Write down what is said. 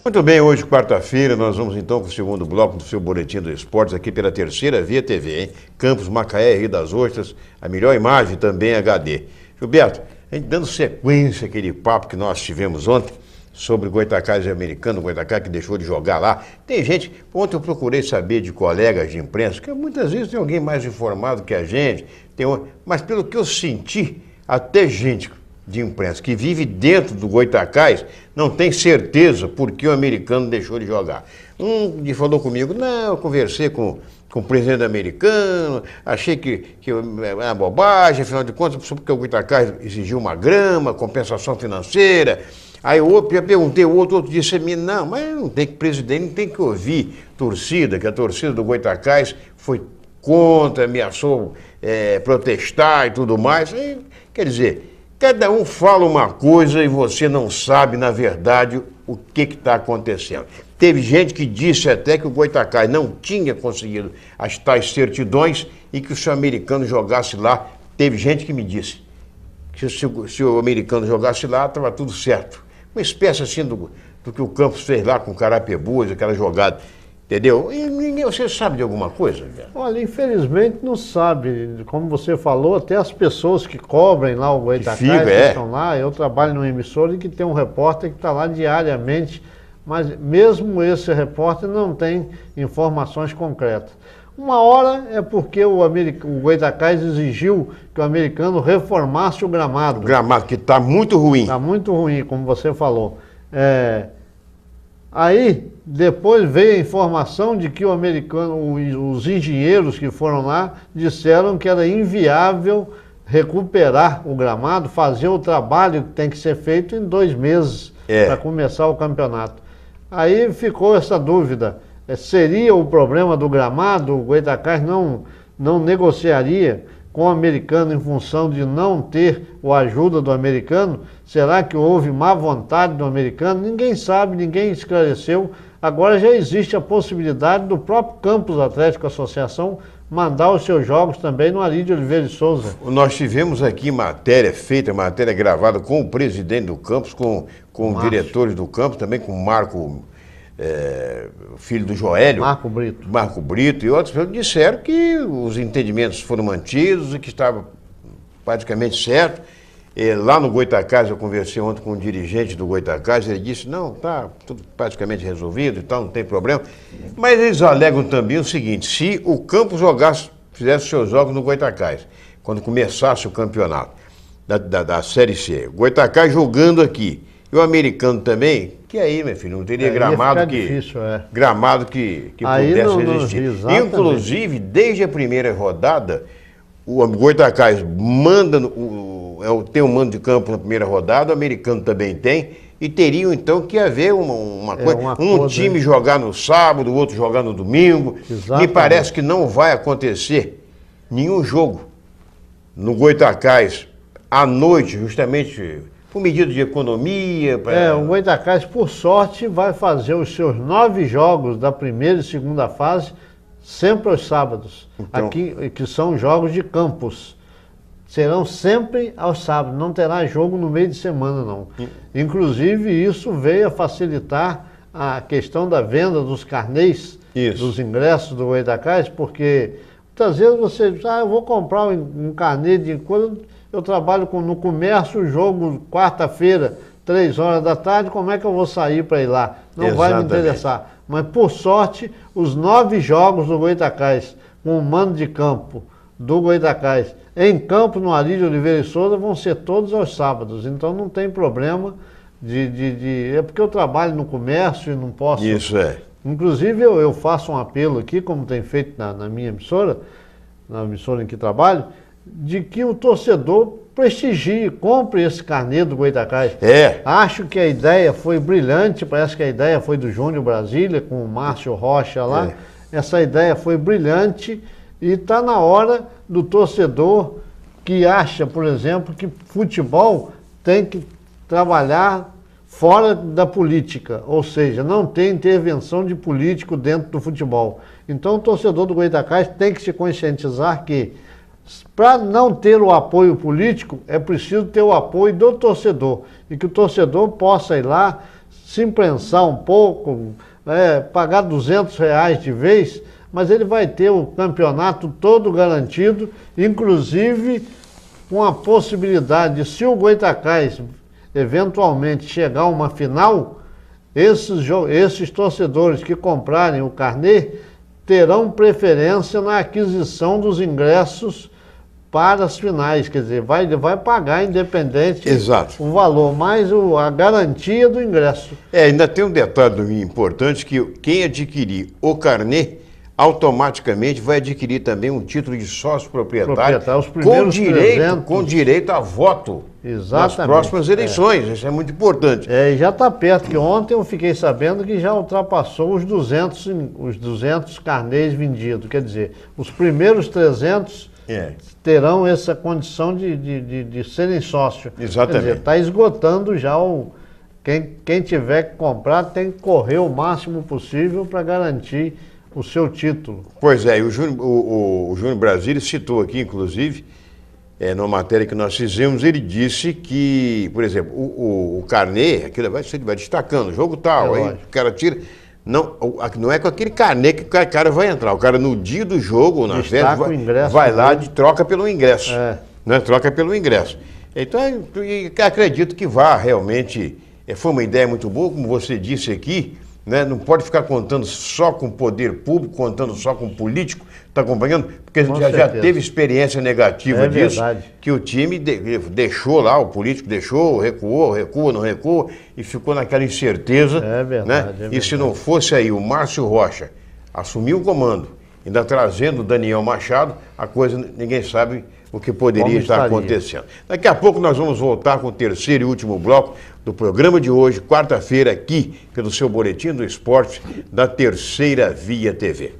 Muito bem, hoje, quarta-feira, nós vamos então com o segundo bloco do seu Boletim do Esportes, aqui pela Terceira Via TV, hein? Campos Macaé, Rio das Ostras, a melhor imagem também HD. Gilberto, a gente dando sequência àquele papo que nós tivemos ontem sobre o Goytacazes e o Americano, o Goytacazes que deixou de jogar lá. Tem gente, ontem eu procurei saber de colegas de imprensa, que muitas vezes tem alguém mais informado que a gente, mas pelo que eu senti, até gente de imprensa que vive dentro do Goytacazes não tem certeza por que o Americano deixou de jogar. Um falou comigo, não, eu conversei com o presidente americano, achei que é uma bobagem, afinal de contas, porque o Goytacazes exigiu uma grama, compensação financeira. Aí eu perguntei, o outro disse a mim, não, mas não tem que, presidente, não tem que ouvir torcida, que a torcida do Goytacazes foi contra, ameaçou protestar e tudo mais. Aí, quer dizer, cada um fala uma coisa e você não sabe, na verdade, o que está acontecendo. Teve gente que disse até que o Goytacazes não tinha conseguido as tais certidões e que se o Americano jogasse lá, teve gente que me disse que se o Americano jogasse lá, estava tudo certo. Uma espécie assim do que o Campos fez lá com o Carapebus, aquela jogada, entendeu? E você sabe de alguma coisa? Olha, infelizmente não sabe. Como você falou, até as pessoas que cobrem lá o Goytacazes que estão lá, eu trabalho numa emissora e que tem um repórter que está lá diariamente, mas mesmo esse repórter não tem informações concretas. Uma hora é porque o Goytacazes exigiu que o Americano reformasse o gramado. O gramado que está muito ruim. Está muito ruim, como você falou. Aí, depois veio a informação de que o Americano, os engenheiros que foram lá, disseram que era inviável recuperar o gramado, fazer o trabalho que tem que ser feito em 2 meses para começar o campeonato. Aí ficou essa dúvida. Seria o problema do gramado? O Goytacazes não negociaria com o Americano em função de não ter a ajuda do Americano? Será que houve má vontade do Americano? Ninguém sabe, ninguém esclareceu. Agora já existe a possibilidade do próprio Campos Atlético Associação mandar os seus jogos também no Ari de Oliveira de Souza. Nós tivemos aqui matéria gravada com o presidente do Campos, com os diretores do Campos, também com o Marco... filho do Joélio, Marco Brito e outros disseram que os entendimentos foram mantidos e que estava praticamente certo. Lá no Goytacazes, eu conversei ontem com um dirigente do Goytacazes, ele disse, não, está tudo praticamente resolvido e tal, não tem problema. Mas eles alegam também o seguinte, se o Campos fizesse seus jogos no Goytacazes, quando começasse o campeonato da Série C, o Goytacazes jogando aqui, e o Americano também, que aí, meu filho, não teria gramado que pudesse resistir. Inclusive, desde a primeira rodada, o Goytacazes tem um mando de campo na primeira rodada, o Americano também tem, e teriam então que haver uma coisa, um time jogar no sábado, o outro jogar no domingo. Me parece que não vai acontecer nenhum jogo no Goytacazes à noite, justamente... por medida de economia... O Goytacazes, por sorte, vai fazer os seus 9 jogos da primeira e segunda fase sempre aos sábados. Então, aqui, que são jogos de campos. Serão sempre aos sábados, não terá jogo no meio de semana, não. Inclusive, isso veio a facilitar a questão da venda dos carnês, dos ingressos do Goytacazes, porque muitas vezes você diz, eu vou comprar um carnê de... Eu trabalho no comércio, jogo quarta-feira, 3 horas da tarde, como é que eu vou sair para ir lá? Não vai me interessar. Mas, por sorte, os 9 jogos do Goytacazes, com o mando de campo do Goytacazes, em campo, no Ari de Oliveira de Souza, vão ser todos aos sábados. Então, não tem problema é porque eu trabalho no comércio e não posso... Isso é. Inclusive, eu faço um apelo aqui, como tem feito na minha emissora, na emissora em que trabalho, de que o torcedor prestigie, compre esse carnê do Goytacazes. Acho que a ideia foi brilhante, parece que a ideia foi do Júnior Brasília, com o Márcio Rocha lá. Essa ideia foi brilhante e está na hora do torcedor que acha, por exemplo, que futebol tem que trabalhar fora da política, ou seja, não tem intervenção de político dentro do futebol. Então o torcedor do Goytacazes tem que se conscientizar que para não ter o apoio político, é preciso ter o apoio do torcedor. E que o torcedor possa ir lá, se imprensar um pouco, pagar R$ 200 de vez, mas ele vai ter o campeonato todo garantido, inclusive com a possibilidade, se o Goytacás eventualmente chegar a uma final, esses torcedores que comprarem o carnê terão preferência na aquisição dos ingressos para as finais, quer dizer, ele vai pagar independente o valor, mas a garantia do ingresso. Ainda tem um detalhe importante, que quem adquirir o carnê automaticamente vai adquirir também um título de sócio proprietário com direito a voto. Exatamente. Nas próximas eleições. Isso é muito importante. E já está perto, que ontem eu fiquei sabendo que já ultrapassou os 200 carnês vendidos. Quer dizer, os primeiros 300 terão essa condição de serem sócio. Exatamente. Quer dizer, está esgotando já quem tiver que comprar tem que correr o máximo possível para garantir o seu título. Pois é, e o Júnior Brasília citou aqui, inclusive, numa matéria que nós fizemos, ele disse que, por exemplo, o carnê, aquilo vai destacando, jogo tal, aí o cara tira. Não é com aquele carnê que o cara vai entrar. O cara, no dia do jogo, na festa, vai lá e troca pelo ingresso. Né? Troca pelo ingresso. Então, acredito que realmente. Foi uma ideia muito boa, como você disse aqui. Né? Não pode ficar contando só com o poder público, contando só com o político, está acompanhando? Porque a gente já teve experiência negativa disso, que o time deixou lá, o político deixou, recua, não recua, e ficou naquela incerteza. É verdade. Né? E se não fosse aí o Márcio Rocha assumir o comando, ainda trazendo o Daniel Machado, a coisa ninguém sabe o que poderia estar acontecendo. Daqui a pouco nós vamos voltar com o terceiro e último bloco do programa de hoje, quarta-feira, aqui pelo seu Boletim do Esporte da Terceira Via TV.